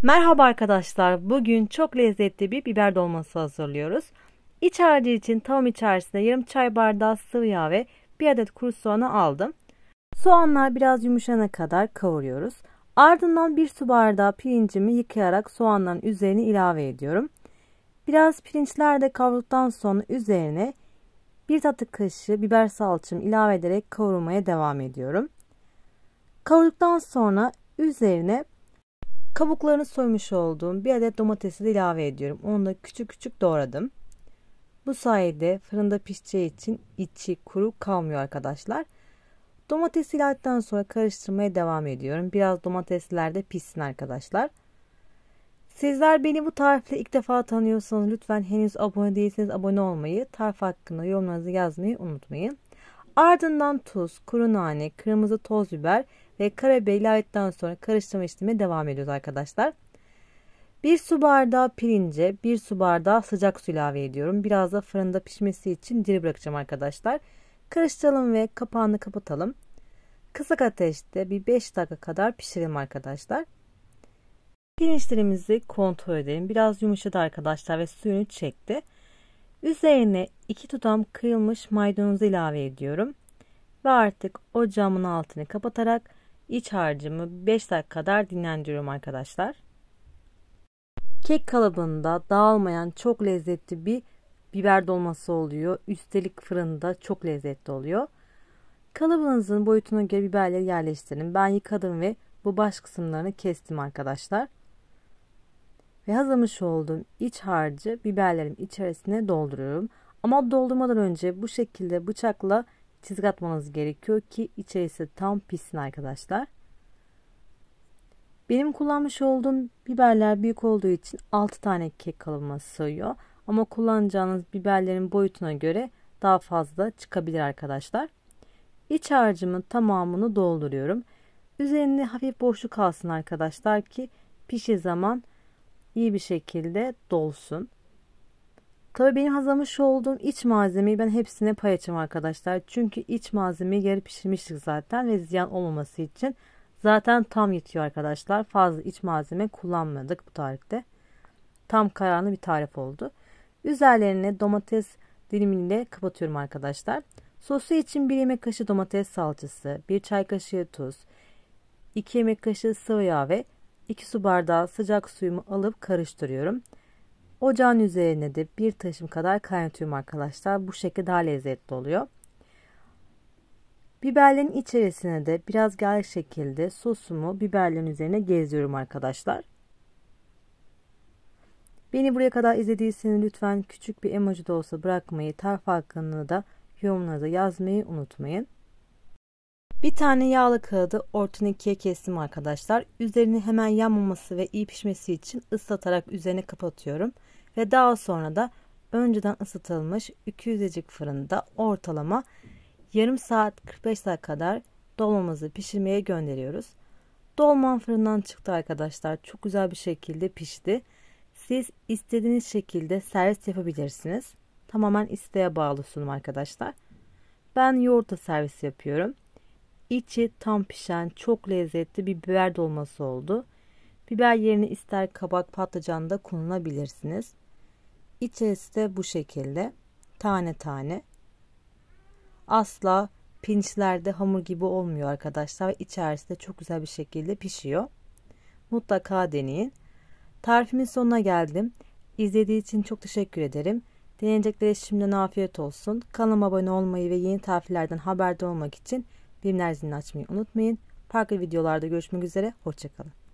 Merhaba arkadaşlar. Bugün çok lezzetli bir biber dolması hazırlıyoruz. İç harcı için tavam içerisine yarım çay bardağı sıvı yağ ve bir adet kuru soğanı aldım. Soğanlar biraz yumuşana kadar kavuruyoruz. Ardından bir su bardağı pirincimi yıkayarak soğanların üzerine ilave ediyorum. Biraz pirinçler de kavrulduktan sonra üzerine bir tatlı kaşığı biber salçamı ilave ederek kavurmaya devam ediyorum. Kavurduktan sonra üzerine kabuklarını soymuş olduğum bir adet domatesi de ilave ediyorum. Onu da küçük küçük doğradım. Bu sayede fırında pişeceği için içi kuru kalmıyor arkadaşlar. Domatesi ilave ettikten sonra karıştırmaya devam ediyorum. Biraz domatesler de pişsin arkadaşlar. Sizler beni bu tarifle ilk defa tanıyorsanız lütfen henüz abone değilseniz abone olmayı, tarif hakkında yorumlarınızı yazmayı unutmayın. Ardından tuz, kuru nane, kırmızı toz biber ve karabiber ilave ettikten sonra karıştırma işlemine devam ediyoruz arkadaşlar. Bir su bardağı pirince bir su bardağı sıcak su ilave ediyorum. Biraz da fırında pişmesi için diri bırakacağım arkadaşlar. Karıştıralım ve kapağını kapatalım. Kısık ateşte bir 5 dakika kadar pişirelim arkadaşlar. Pirinçlerimizi kontrol edelim. Biraz yumuşadı arkadaşlar ve suyunu çekti. Üzerine 2 tutam kıyılmış maydanozu ilave ediyorum. Ve artık ocağımın altını kapatarak iç harcımı 5 dakika kadar dinlendiriyorum arkadaşlar. Kek kalıbında dağılmayan çok lezzetli bir biber dolması oluyor. Üstelik fırında çok lezzetli oluyor. Kalıbınızın boyutuna göre biberleri yerleştirin. Ben yıkadım ve bu baş kısımlarını kestim arkadaşlar. Ve hazırlamış olduğum iç harcı biberlerin içerisine dolduruyorum. Ama doldurmadan önce bu şekilde bıçakla çizgi atmanız gerekiyor ki içerisi tam pişsin arkadaşlar. Benim kullanmış olduğum biberler büyük olduğu için 6 tane kek kalıbıma sığıyor. Ama kullanacağınız biberlerin boyutuna göre daha fazla çıkabilir arkadaşlar. İç harcımın tamamını dolduruyorum. Üzerinde hafif boşluk kalsın arkadaşlar ki pişi zaman iyi bir şekilde dolsun. Tabii benim hazırlamış olduğum iç malzemeyi ben hepsine paylaşacağım arkadaşlar. Çünkü iç malzemeyi yarı pişirmiştik zaten ve ziyan olmaması için zaten tam yetiyor arkadaşlar. Fazla iç malzeme kullanmadık bu tarifte. Tam kararlı bir tarif oldu. Üzerlerine domates dilimiyle kapatıyorum arkadaşlar. Sosu için 1 yemek kaşığı domates salçası, 1 çay kaşığı tuz, 2 yemek kaşığı sıvı yağ ve 2 su bardağı sıcak suyumu alıp karıştırıyorum. Ocağın üzerine de bir taşım kadar kaynatıyorum arkadaşlar. Bu şekilde daha lezzetli oluyor. Biberlerin içerisine de biraz gel şekilde sosumu biberlerin üzerine geziyorum arkadaşlar. Beni buraya kadar izlediyseniz lütfen küçük bir emoji de olsa bırakmayı, tarif hakkında da yorumlarda yazmayı unutmayın. Bir tane yağlı kağıdı ortadan ikiye kestim arkadaşlar. Üzerini hemen yanmaması ve iyi pişmesi için ıslatarak üzerine kapatıyorum. Ve daha sonra da önceden ısıtılmış 200 derece fırında ortalama yarım saat 45 dakika kadar dolmamızı pişirmeye gönderiyoruz. Dolmam fırından çıktı arkadaşlar. Çok güzel bir şekilde pişti. Siz istediğiniz şekilde servis yapabilirsiniz. Tamamen isteğe bağlı sunum arkadaşlar. Ben yoğurtla servis yapıyorum. İçi tam pişen çok lezzetli bir biber dolması oldu. Biber yerine ister kabak patlıcan da kullanabilirsiniz. İçerisi de bu şekilde tane tane. Asla pirinçlerde hamur gibi olmuyor arkadaşlar ve içerisi de çok güzel bir şekilde pişiyor. Mutlaka deneyin. Tarifimin sonuna geldim. İzlediğiniz için çok teşekkür ederim. Deneyeceklere şimdiden afiyet olsun. Kanalıma abone olmayı ve yeni tariflerden haberdar olmak için bildirim zilini açmayı unutmayın. Farklı videolarda görüşmek üzere. Hoşça kalın.